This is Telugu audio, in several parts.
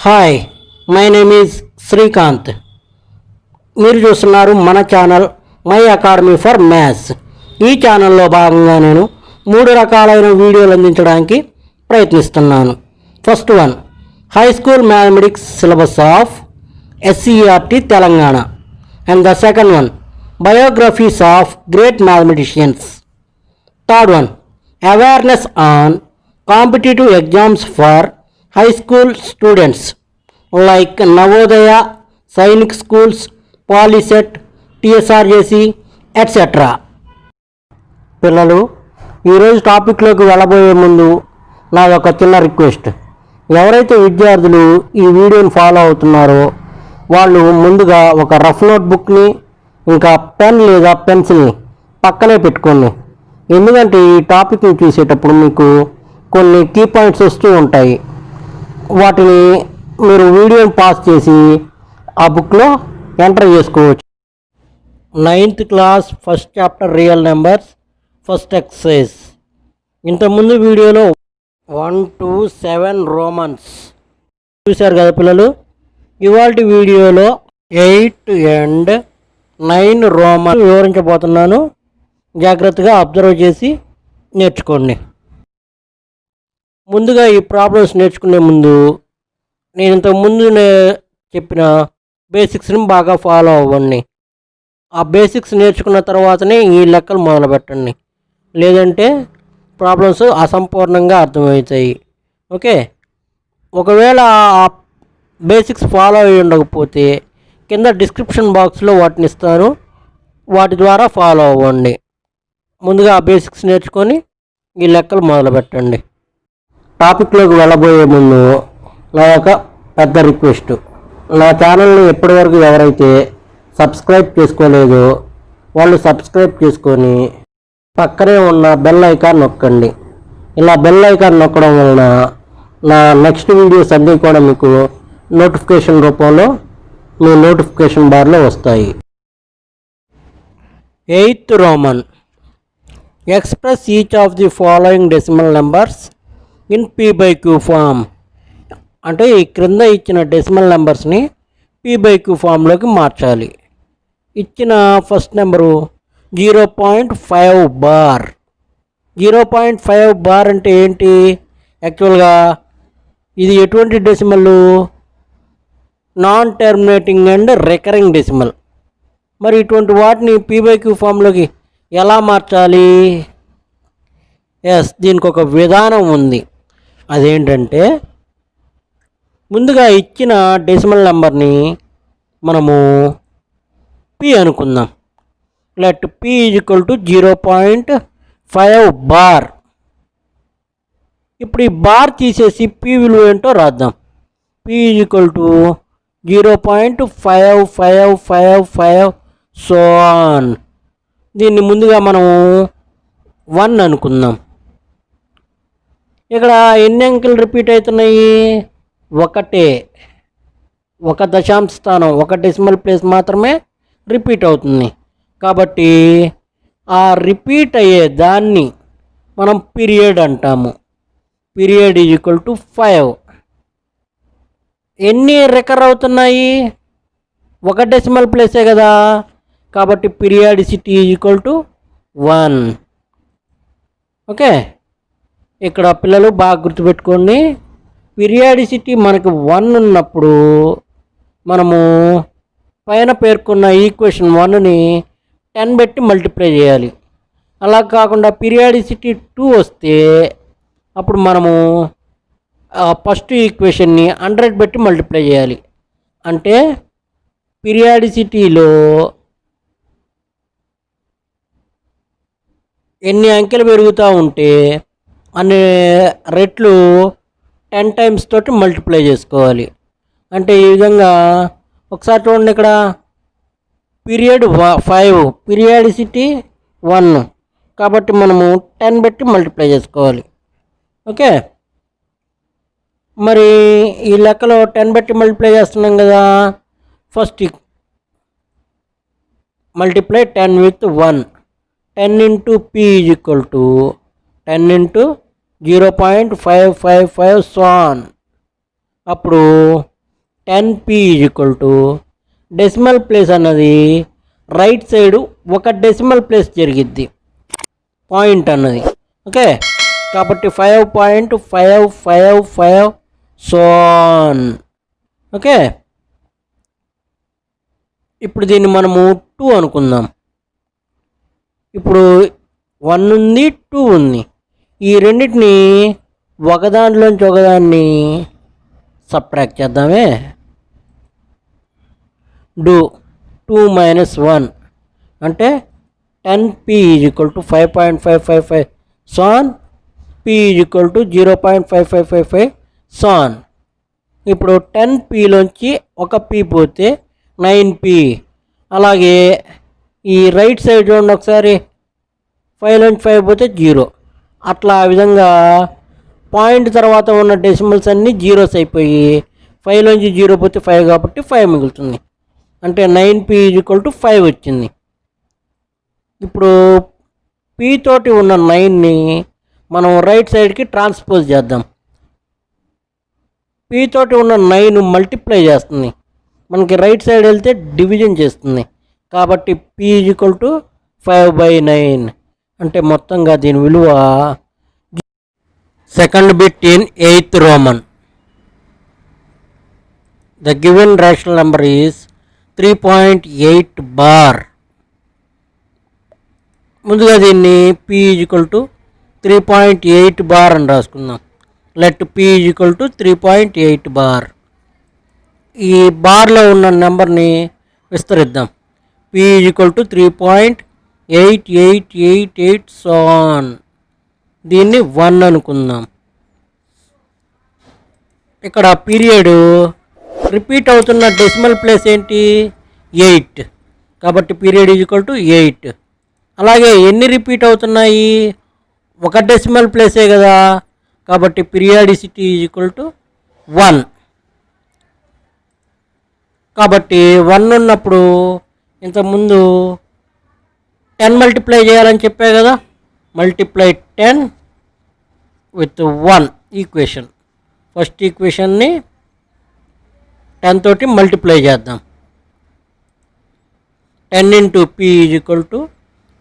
Hi, my name is Srikanth. మీరు చూస్తున్నారు మన channel my academy for maths. ఈ ఛానల్లో భాగంగా నేను 3 రకాలైన వీడియోలు అందించడానికి ప్రయత్నిస్తున్నాను. First one, high school mathematics syllabus of SCERT Telangana. And the second one, biographies of great mathematicians. Third one, awareness on competitive exams for high school students like Navodaya, Sainik schools, Polyset, TSRJC, etc. పిల్లలు, ఈరోజు టాపిక్లోకి వెళ్ళబోయే ముందు నా ఒక చిన్న రిక్వెస్ట్. ఎవరైతే విద్యార్థులు ఈ వీడియోని ఫాలో అవుతున్నారో వాళ్ళు ముందుగా ఒక రఫ్ నోట్ బుక్ని ఇంకా పెన్ లేదా పెన్సిల్ని పక్కనే పెట్టుకోండి. ఎందుకంటే ఈ టాపిక్ని చూసేటప్పుడు మీకు కొన్ని కీ పాయింట్స్ వస్తూ ఉంటాయి. వాటిని మీరు వీడియోని పాస్ చేసి ఆ బుక్లో ఎంటర్ చేసుకోవచ్చు. 9th class first chapter real numbers first exercise. ఇంతకుముందు వీడియోలో 1 to 7 రోమన్స్ చూశారు కదా పిల్లలు. ఇవాల్టి వీడియోలో 8 and 9 రోమన్స్ వివరించబోతున్నాను. జాగ్రత్తగా అబ్జర్వ్ చేసి నేర్చుకోండి. ముందుగా ఈ ప్రాబ్లమ్స్ నేర్చుకునే ముందు నేను ఇంతకుముందు చెప్పిన బేసిక్స్ని బాగా ఫాలో అవ్వండి. ఆ బేసిక్స్ నేర్చుకున్న తర్వాతనే ఈ లెక్కలు మొదలు పెట్టండి, లేదంటే ప్రాబ్లమ్స్ అసంపూర్ణంగా అర్థమవుతాయి. ఓకే, ఒకవేళ ఆ బేసిక్స్ ఫాలో అయ్యి ఉండకపోతే కింద డిస్క్రిప్షన్ బాక్స్లో వాటిని ఇస్తాను, వాటి ద్వారా ఫాలో అవ్వండి. ముందుగా ఆ బేసిక్స్ నేర్చుకొని ఈ లెక్కలు మొదలు పెట్టండి. టాపిక్లోకి వెళ్ళబోయే ముందు నా యొక్క పెద్ద రిక్వెస్ట్, నా ఛానల్ని ఎప్పటివరకు ఎవరైతే సబ్స్క్రైబ్ చేసుకోలేదో వాళ్ళు సబ్స్క్రైబ్ చేసుకొని పక్కనే ఉన్న బెల్ ఐకాన్ నొక్కండి. ఇలా బెల్ ఐకాన్ నొక్కడం వలన నా నెక్స్ట్ వీడియోస్ అన్నీ కూడా మీకు నోటిఫికేషన్ రూపంలో మీ నోటిఫికేషన్ బార్లో వస్తాయి. 8th Roman, express each of the following decimal numbers in p/q form. అంటే ఈ క్రింద ఇచ్చిన డెసిమల్ నెంబర్స్ని p/q ఫామ్లోకి మార్చాలి. ఇచ్చిన ఫస్ట్ నెంబరు 0.5 బార్. 0.5 బార్ అంటే ఏంటి? యాక్చువల్గా ఇది ఎటువంటి decimal? Non terminating and recurring decimal. మరి ఇటువంటి వాటిని p/q ఫామ్లోకి ఎలా మార్చాలి? దీనికి ఒక విధానం ఉంది. అదేంటంటే, ముందుగా ఇచ్చిన డెసిమల్ నెంబర్ని మనము p అనుకుందాం. Let p = 0.5 bar. ఇప్పుడు ఈ బార్ తీసేసి p విలువ ఏంటో రాద్దాం. p = 0.5555 so on. దీన్ని ముందుగా మనము 1 అనుకుందాం. ఇక్కడ ఎన్ని అంకెలు రిపీట్ అవుతున్నాయి? ఒకటే. ఒక దశాంశ స్థానం, ఒక డెసిమల్ ప్లేస్ మాత్రమే రిపీట్ అవుతుంది. కాబట్టి ఆ రిపీట్ అయ్యే దాన్ని మనం పీరియడ్ అంటాము. పీరియడ్ = 5. ఎన్ని రికర్ అవుతున్నాయి? ఒక డెసిమల్ ప్లేసే కదా, కాబట్టి పీరియాడిసిటీ = 1. ఓకే, ఇక్కడ పిల్లలు బాగా గుర్తుపెట్టుకోండి. పీరియాడిసిటీ మనకు 1 ఉన్నప్పుడు మనము పైన పేర్కొన్న ఈక్వేషన్ 1ని 10 పెట్టి మల్టిప్లై చేయాలి. అలా కాకుండా పీరియాడిసిటీ 2 వస్తే అప్పుడు మనము ఫస్ట్ ఈక్వేషన్ని 100 పెట్టి మల్టిప్లై చేయాలి. అంటే పీరియాడిసిటీలో ఎన్ని అంకెలు పెరుగుతూ ఉంటే అన్ని రెట్లు 10 times తోటి మల్టిప్లై చేసుకోవాలి. అంటే ఈ విధంగా ఒకసారి చూడండి, ఇక్కడ పీరియడ్ 5, పీరియాడిసిటీ 1, కాబట్టి మనము 10 పెట్టి మల్టిప్లై చేసుకోవాలి. ఓకే, మరి ఈ లెక్కలో 10 పెట్టి మల్టిప్లై చేస్తున్నాం కదా. First multiply 10 with 1. 10 × p = 10 × 0.555 so on. అప్పుడు 10p is equal to decimal place అన్నది రైట్ సైడ్ ఒక డెసిమల్ ప్లేస్ జరిగిద్ది పాయింట్ అన్నది. ఓకే, కాబట్టి 5.555 సోన్. ఓకే, ఇప్పుడు దీన్ని మనము 2 అనుకుందాం. ఇప్పుడు 1 ఉంది, 2 ఉంది. ఈ రెండింటిని ఒకదాంట్లోంచి ఒకదాన్ని సబ్ట్రాక్ట్ చేద్దామే. డూ 2 మైనస్ 1 అంటే 10p is equal to 5.555 so on, p is equal to 0.5555 so on. ఇప్పుడు 10pలోంచి ఒక p పోతే 9p. అలాగే ఈ రైట్ సైడ్ చూడండి ఒకసారి, 5లోంచి 5 పోతే 0. అట్లా ఆ విధంగా పాయింట్ తర్వాత ఉన్న డెసిమల్స్ అన్నీ జీరోస్ అయిపోయి 5లోంచి 0 పోతే 5 కాబట్టి 5 మిగులుతుంది. అంటే 9p ఈజ్ ఈక్వల్ టు 5 వచ్చింది. ఇప్పుడు p తోటి ఉన్న 9ని మనం రైట్ సైడ్కి ట్రాన్స్పోజ్ చేద్దాం. p తోటి ఉన్న 9 మల్టిప్లై చేస్తుంది, మనకి రైట్ సైడ్ వెళ్తే డివిజన్ చేస్తుంది. కాబట్టి p ఈజ్ ఈక్వల్ టు 5/9. అంటే మొత్తంగా దీని విలువ second bit in 8th Roman. The given rational number is 3.8 bar. ముందుగా దీన్ని p is equal to 3.8 bar అని రాసుకుందాం. Let p is equal to 3.8 bar. ఈ బార్లో ఉన్న నెంబర్ని విస్తరిద్దాం. p ఈజ్ ఈక్వల్ టు 3.8888 సాన్. దీన్ని 1 అనుకుందాం. ఇక్కడ పీరియడ్ రిపీట్ అవుతున్న డెసిమల్ ప్లేస్ ఏంటి? 8. కాబట్టి పీరియడ్ ఈజ్ ఈక్వల్ టు 8. అలాగే ఎన్ని రిపీట్ అవుతున్నాయి? ఒక డెసిమల్ ప్లేసే కదా, కాబట్టి పీరియాడిసిటీ ఈజ్ ఈక్వల్ టు 1. కాబట్టి 1 ఉన్నప్పుడు ఇంతకుముందు 10 మల్టిప్లై చేయాలని చెప్పే కదా, మల్టిప్లై 10 విత్ 1 ఈక్వేషన్. ఫస్ట్ ఈక్వేషన్ని 10 తోటి మల్టిప్లై చేద్దాం. 10 into p is equal to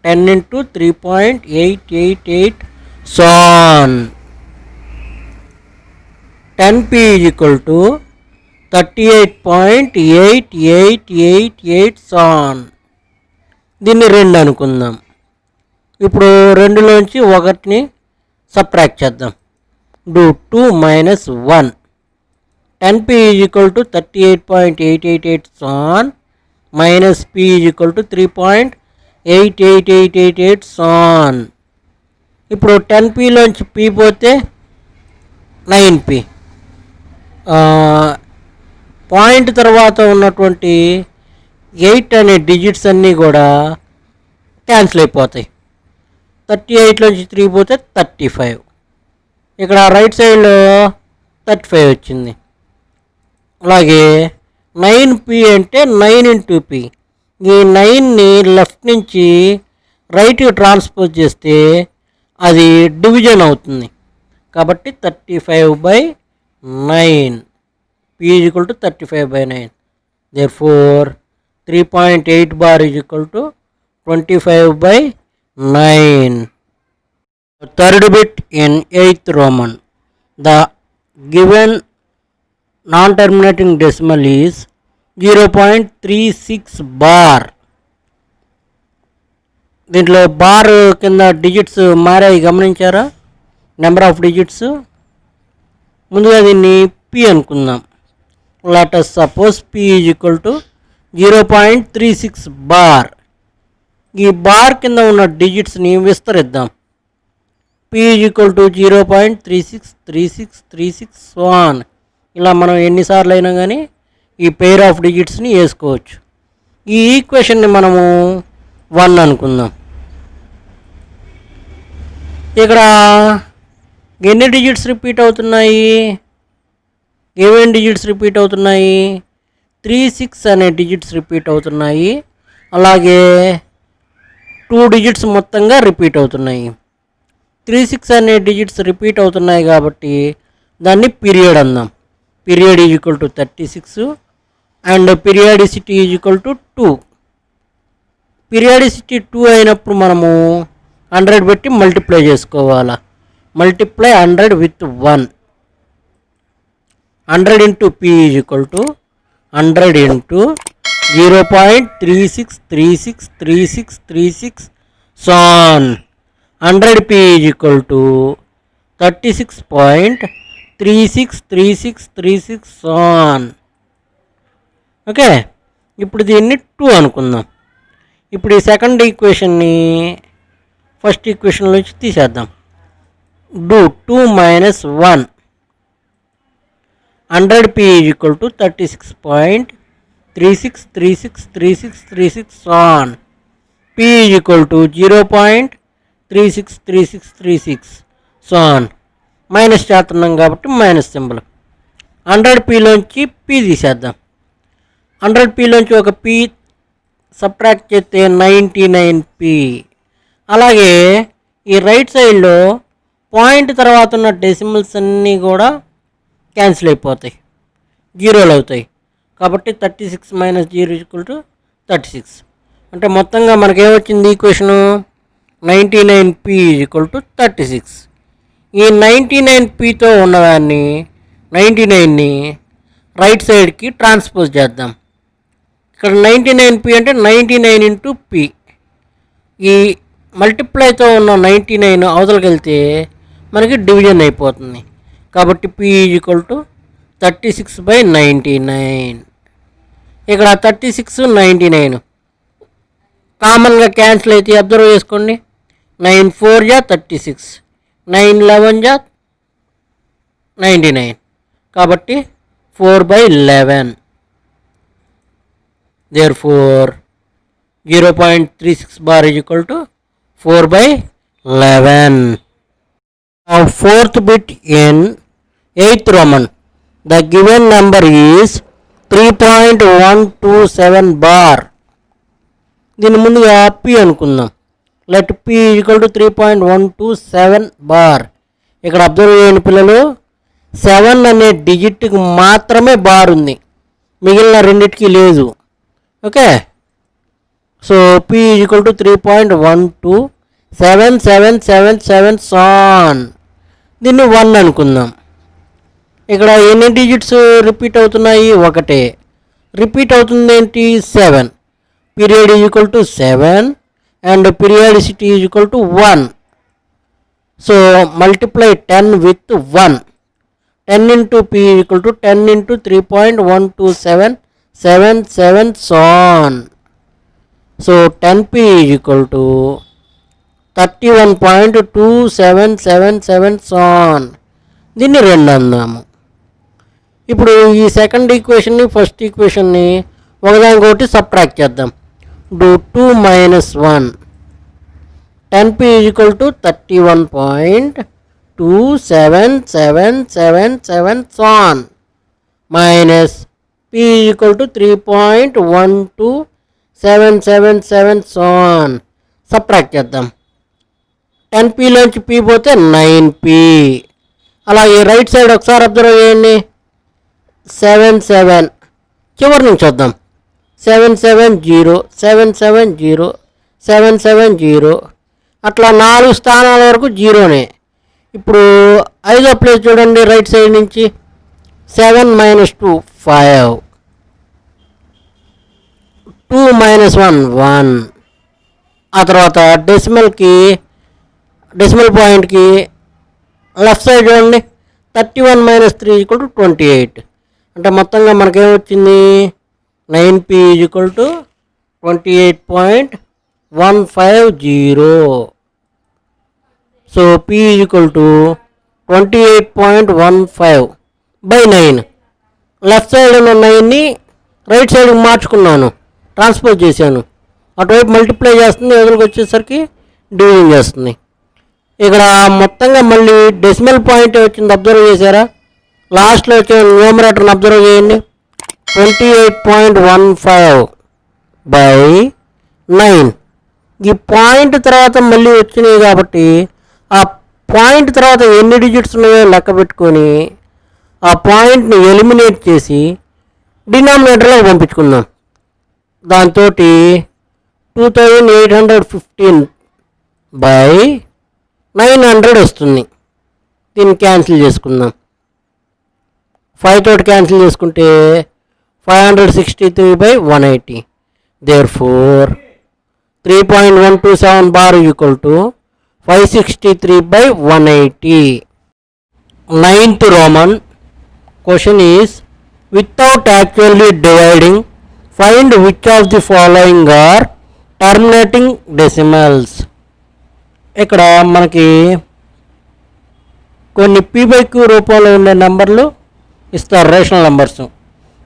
10 into 3.888 so on. 10p is equal to 38.8888 so on. దీన్ని 2 అనుకుందాం. ఇప్పుడు 2లోంచి 1ని సబ్ట్రాక్ట్ చేద్దాం. Do 2 minus 1. 10p is equal to 38.888 so on minus p is equal to 3.88888 so on. ఇప్పుడు 10pలోంచి p పోతే 9p. పాయింట్ తర్వాత ఉన్నటువంటి 8 అనే డిజిట్స్ అన్నీ కూడా క్యాన్సిల్ అయిపోతాయి. 38లోంచి 3 పోతే 35. ఇక్కడ రైట్ సైడ్లో 35 వచ్చింది. అలాగే 9p అంటే 9 ఇంటూ p. ఈ 9ని లెఫ్ట్ నుంచి రైట్కి ట్రాన్స్పోజ్ చేస్తే అది డివిజన్ అవుతుంది. కాబట్టి 35/9. p is equal to 35/9. Therefore 3.8 bar is equal to 25/9. Third bit in 8th Roman. The given non-terminating decimal is 0.36 bar. దీంట్లో బార్ కింద డిజిట్స్ మారాయి, గమనించారా? Number of digits. ముందుగా దీన్ని p అనుకుందాం. Let us suppose p is equal to 0.36 bar. ఈ బార్ కింద ఉన్న డిజిట్స్ని విస్తరిద్దాం. p is equal to 0.363636 1. ఇలా మనం ఎన్నిసార్లు అయినా కానీ ఈ పెయిర్ ఆఫ్ డిజిట్స్ని వేసుకోవచ్చు. ఈ ఈక్వేషన్ని మనము 1 అనుకుందాం. ఇక్కడ ఎన్ని డిజిట్స్ రిపీట్ అవుతున్నాయి? ఏమేమి డిజిట్స్ రిపీట్ అవుతున్నాయి? 36 అనే డిజిట్స్ రిపీట్ అవుతున్నాయి. అలాగే 2 డిజిట్స్ మొత్తంగా రిపీట్ అవుతున్నాయి. 36 అనే డిజిట్స్ రిపీట్ అవుతున్నాయి కాబట్టి దాన్ని పీరియడ్ అందాం. Period is equal to 36 and periodicity is equal to 2. Periodicity 2 అయినప్పుడు మనము 100 పెట్టి మల్టిప్లై చేసుకోవాలా. Multiply 100 with 1. 100 into p is equal to 100 into 0.36363636 సాన్ 100 పీ ఈజ్ ఈక్వల్ టు 36.363636 సాన్. ఓకే, ఇప్పుడు దీన్ని 2 అనుకుందాం. ఇప్పుడు ఈ సెకండ్ ఈక్వేషన్ని ఫస్ట్ ఈక్వేషన్ నుంచి తీసేద్దాం. Do 2 minus 1. 100 p is equal to 36.36363636 so on. P is equal to 0.363636 so on. Minus చేస్తున్నాం కాబట్టి మైనస్ సింబల్. 100 పీలోంచి పీ తీసేద్దాం. 100 పీలోంచి ఒక పీ సబ్ట్రాక్ట్ చేస్తే 99 పీ. అలాగే ఈ రైట్ సైడ్లో పాయింట్ తర్వాత ఉన్న డెసిమల్స్ అన్నీ కూడా క్యాన్సిల్ అయిపోతాయి, జీరోలు అవుతాయి. కాబట్టి 36 మైనస్ 0 ఈక్వల్ టు 36. అంటే మొత్తంగా మనకేమొచ్చింది ఈక్వేషను 99 పీ ఈక్వల్ టు 36. ఈ 99 పీతో ఉన్నదాన్ని 99ని రైట్ సైడ్కి ట్రాన్స్పోజ్ చేద్దాం. ఇక్కడ 99 పీ అంటే 99 ఇంటూ పీ. ఈ మల్టిప్లైతో ఉన్న 99 అవతలకి వెళ్తే మనకి డివిజన్ అయిపోతుంది. కాబట్టి పీ ఈక్వల్ టు 36/99. ఇక్కడ 36 99 కామన్గా క్యాన్సిల్ అయితే అబ్జర్వ్ చేసుకోండి. 9 4 జా 36, 9 11 జా 99. కాబట్టి 4/11. Therefore 0.36 bar is equal to 4/11. Now fourth bit in 8th Roman. The given number is 3.127 bar. దీని ముందుగా p అనుకుందాం. Let p equal to 3.127 bar. ఇక్కడ అబ్జర్వ్ చేయండి పిల్లలు, 7 అనే డిజిట్కి మాత్రమే బార్ ఉంది, మిగిలిన రెండిటికి లేదు. Okay, so p equal to 3.1277777 so on. దీన్ని 1 అనుకుందాం. ఇక్కడ ఎన్ని డిజిట్స్ రిపీట్ అవుతున్నాయి? ఒకటే. రిపీట్ అవుతుంది ఏంటి? 7. Period is equal to 7 and periodicity is equal to 1. So multiply 10 with 1. 10 into p equal to 10 into 3.12777 so on. So 10p is equal to 31.2777 so on. దీన్ని 2 అందాము. ఇప్పుడు ఈ సెకండ్ ఈక్వేషన్ని ఫస్ట్ ఈక్వేషన్ని ఒకదానికొకటి సబ్ట్రాక్ట్ చేద్దాం. Do 2 minus 1. 10p is equal to 31.2777 so on minus p equal to 3.12777 so on. Subtract చేద్దాం. 10pలోంచి p పోతే 9p. అలాగే రైట్ సైడ్ ఒకసారి అబ్జర్వ్ చేయండి. 77 చివరి నుంచి వద్దాం. 770 770 770 అట్లా 4 స్థానాల వరకు జీరోనే. ఇప్పుడు 5వ ప్లేస్ చూడండి రైట్ సైడ్ నుంచి. 7 మైనస్ 2 5. 2 మైనస్ 1 1. ఆ తర్వాత డెసిమల్ పాయింట్కి లెఫ్ట్ సైడ్ చూడండి. 31 మైనస్ 3 ఈక్వల్ టు 28. అంటే మొత్తంగా మనకేమొచ్చింది? 9p equal to 28.150. So p equal to 28.15/9. Left side ఉన్న 9ని రైట్ సైడ్కి మార్చుకున్నాను, ట్రాన్స్పోజ్ చేశాను. అటువైపు మల్టిప్లై చేస్తుంది, ఎదురుకు వచ్చేసరికి డివిజన్ చేస్తుంది. ఇక్కడ మొత్తంగా మళ్ళీ డెసిమల్ పాయింట్ వచ్చింది, అబ్జర్వ్ చేశారా? లాస్ట్లో వచ్చే న్యూమరేటర్ని అబ్జర్వ్ చేయండి. 28.15/9. ఈ పాయింట్ తర్వాత మళ్ళీ వచ్చినాయి కాబట్టి ఆ పాయింట్ తర్వాత ఎన్ని డిజిట్స్ ఉన్నాయో లెక్క పెట్టుకొని ఆ పాయింట్ని ఎలిమినేట్ చేసి డినామినేటర్లో పంపించుకుందాం. దాంతో 2815 బై 900 వస్తుంది. దీన్ని క్యాన్సిల్ చేసుకుందాం. 5 తోటి క్యాన్సిల్ చేసుకుంటే 563/180. Therefore 3.127 bar equal to 563/180. 9th Roman question is, without actually dividing, find which of the following are terminating decimals. ఇక్కడ మనకి కొన్ని p/q రూపంలో ఉండే నెంబర్లు ఇస్తారు, రేషనల్ నెంబర్స్.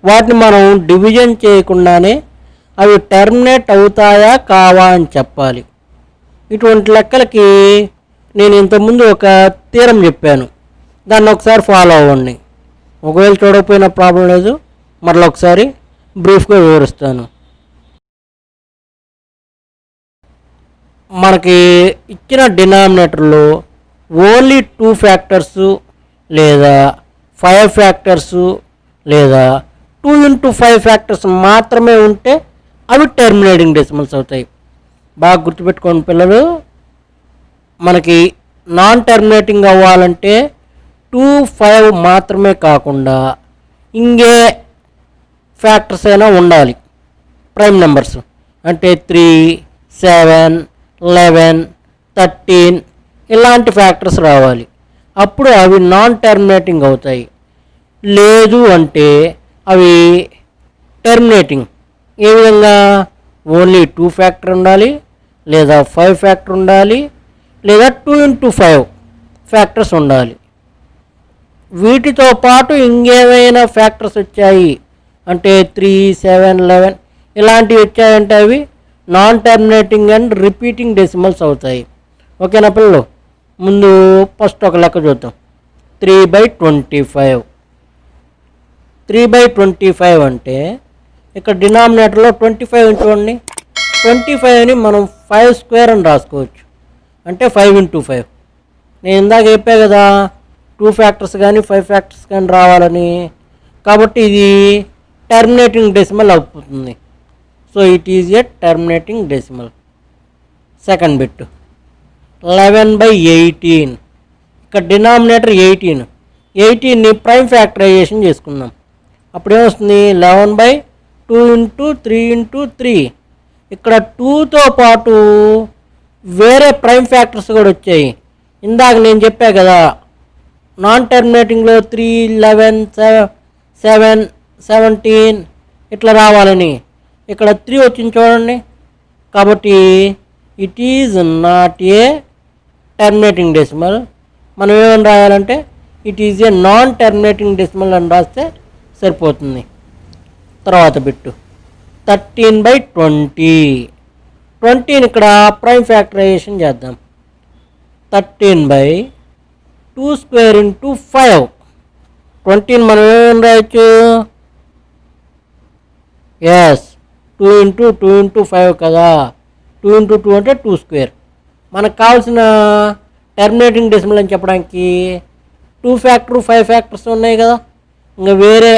వాటిని మనం డివిజన్ చేయకుండానే అవి టర్మినేట్ అవుతాయా కావా అని చెప్పాలి. ఇటువంటి లెక్కలకి నేను ఇంతకుముందు ఒక థీరం చెప్పాను, దాన్ని ఒకసారి ఫాలో అవ్వండి. ఒకవేళ చూడకపోయినా ప్రాబ్లం లేదు, మరలా ఒకసారి బ్రీఫ్గా వివరిస్తాను. మనకి ఇచ్చిన డినామినేటర్లో ఓన్లీ 2 ఫ్యాక్టర్సు లేదా 5 ఫ్యాక్టర్సు లేదా 2 into 5 ఫ్యాక్టర్స్ మాత్రమే ఉంటే అవి టర్మినేటింగ్ డెసిమల్స్ అవుతాయి. బాగా గుర్తుపెట్టుకోండి పిల్లలు, మనకి నాన్ టర్మినేటింగ్ అవ్వాలంటే 2, 5 మాత్రమే కాకుండా ఇంకే ఫ్యాక్టర్స్ అయినా ఉండాలి, ప్రైమ్ నెంబర్స్. అంటే 3, 7, 11, 13 ఇలాంటి ఫ్యాక్టర్స్ రావాలి. అప్పుడు అవి నాన్ టర్మినేటింగ్ అవుతాయి. లేదు అంటే అవి టర్మినేటింగ్. ఏ విధంగా? ఓన్లీ 2 ఫ్యాక్టర్ ఉండాలి, లేదా 5 ఫ్యాక్టర్ ఉండాలి, లేదా 2 into 5 ఫ్యాక్టర్స్ ఉండాలి. వీటితో పాటు ఇంకేమైనా ఫ్యాక్టర్స్ వచ్చాయి అంటే 3, 7, 11 ఇలాంటివి వచ్చాయంటే అవి non terminating and repeating decimals అవుతాయి. ఓకేనా పిల్లలు? ముందు ఫస్ట్ ఒక లెక్క చూద్దాం. 3/25. 3/25 అంటే ఇక్కడ డినామినేటర్లో 25 ఉంచుకోండి. 25ని మనం 5 స్క్వేర్ అని రాసుకోవచ్చు, అంటే 5 into 5. నేను ఇందాక చెప్పా కదా 2 ఫ్యాక్టర్స్ కానీ 5 ఫ్యాక్టర్స్ కానీ రావాలని. కాబట్టి ఇది టర్మినేటింగ్ డెసిమల్ అవుతుంది. So it is a terminating decimal. Second bit 11/18. ఇక్కడ డినామినేటర్ 18. 18ని ప్రైమ్ ఫ్యాక్టరైజేషన్ చేసుకుందాం. అప్పుడు ఏమొస్తుంది? 11/2 into 3 into 3. ఇక్కడ 2తో పాటు వేరే ప్రైమ్ ఫ్యాక్టర్స్ కూడా వచ్చాయి. ఇందాక నేను చెప్పా కదా నాన్ టర్మినేటింగ్లో 3, 11, 7, 17 ఇట్లా రావాలని. ఇక్కడ 3 వచ్చింది చూడండి. కాబట్టి it is not a terminating decimal. మనం ఏమని రాయాలంటే it is A non terminating decimal అని రాస్తే సరిపోతుంది. తర్వాత బిట్టు 13/20. 20ని ఇక్కడ ప్రైమ్ ఫ్యాక్టరైజేషన్ చేద్దాం. 13/2 square into 5. 20ని మనం ఏమని రాయొచ్చు? ఎస్, 2 into 2 into 5 కదా. 2 into 2 అంటే 2 square. మనకు కావాల్సిన టర్మినేటింగ్ డెసిమల్ అని చెప్పడానికి 2 ఫ్యాక్టర్ 5 ఫ్యాక్టర్స్ ఉన్నాయి కదా, ఇంకా వేరే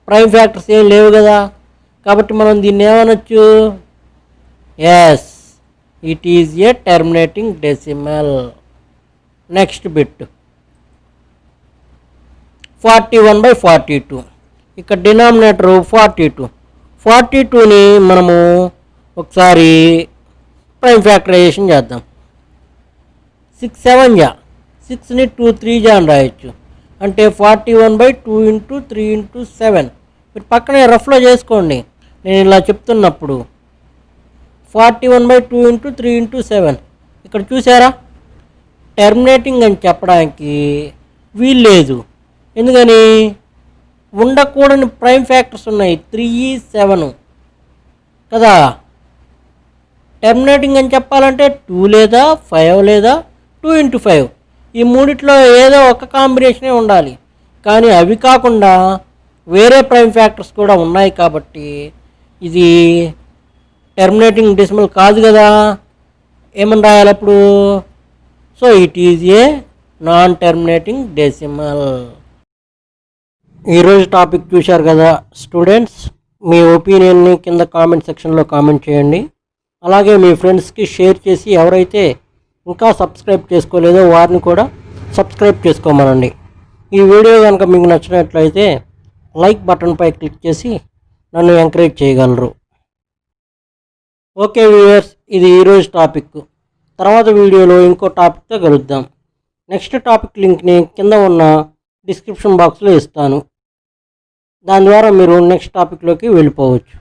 ప్రైమ్ ఫ్యాక్టర్స్ ఏం లేవు కదా. కాబట్టి మనం దీన్ని ఏమనొచ్చు? Yes, it is a terminating decimal. Next bit 41/42. ఇక్కడ డినామినేటర్ 42. 42ని మనము ఒకసారి ప్రైమ్ ఫ్యాక్టరైజేషన్ చేద్దాం. 6, 7 జా, 6ని 2, 3 జా అని రాయొచ్చు. అంటే 41/2 into 3 into 7. మీరు పక్కనే రఫ్లో చేసుకోండి నేను ఇలా చెప్తున్నప్పుడు. 41/2 into 3 into 7. ఇక్కడ చూసారా, టర్మినేటింగ్ అని చెప్పడానికి వీల్లేదు. ఎందుకని? ఉండకూడని ప్రైమ్ ఫ్యాక్టర్స్ ఉన్నాయి, 3, 7 కదా. టర్మినేటింగ్ అని చెప్పాలంటే 2 లేదా 5 లేదా 2 into 5 ఈ మూడిట్లో ఏదో ఒక కాంబినేషనే ఉండాలి. కానీ అవి కాకుండా వేరే ప్రైమ్ ఫ్యాక్టర్స్ కూడా ఉన్నాయి కాబట్టి ఇది టర్మినేటింగ్ డెసిమల్ కాదు కదా. ఏమని రాయాలి అప్పుడు? So it is A non terminating decimal. ఈరోజు టాపిక్ చూశారు కదా స్టూడెంట్స్, మీ ఒపీనియన్ని కింద కామెంట్ సెక్షన్లో కామెంట్ చేయండి. అలాగే మీ ఫ్రెండ్స్కి షేర్ చేసి ఎవరైతే ఇంకా సబ్స్క్రైబ్ చేసుకోలేదో వారిని కూడా సబ్స్క్రైబ్ చేసుకోమనండి. ఈ వీడియో కనుక మీకు నచ్చినట్లయితే లైక్ బటన్పై క్లిక్ చేసి నన్ను ఎంకరేజ్ చేయగలరు. ఓకే వ్యూయర్స్, ఇది ఈరోజు టాపిక్. తర్వాత వీడియోలో ఇంకో టాపిక్తో కలుద్దాం. నెక్స్ట్ టాపిక్ లింక్ని కింద ఉన్న డిస్క్రిప్షన్ బాక్స్లో ఇస్తాను. దాని ద్వారా మీరు నెక్స్ట్ టాపిక్లోకి వెళ్ళిపోవచ్చు.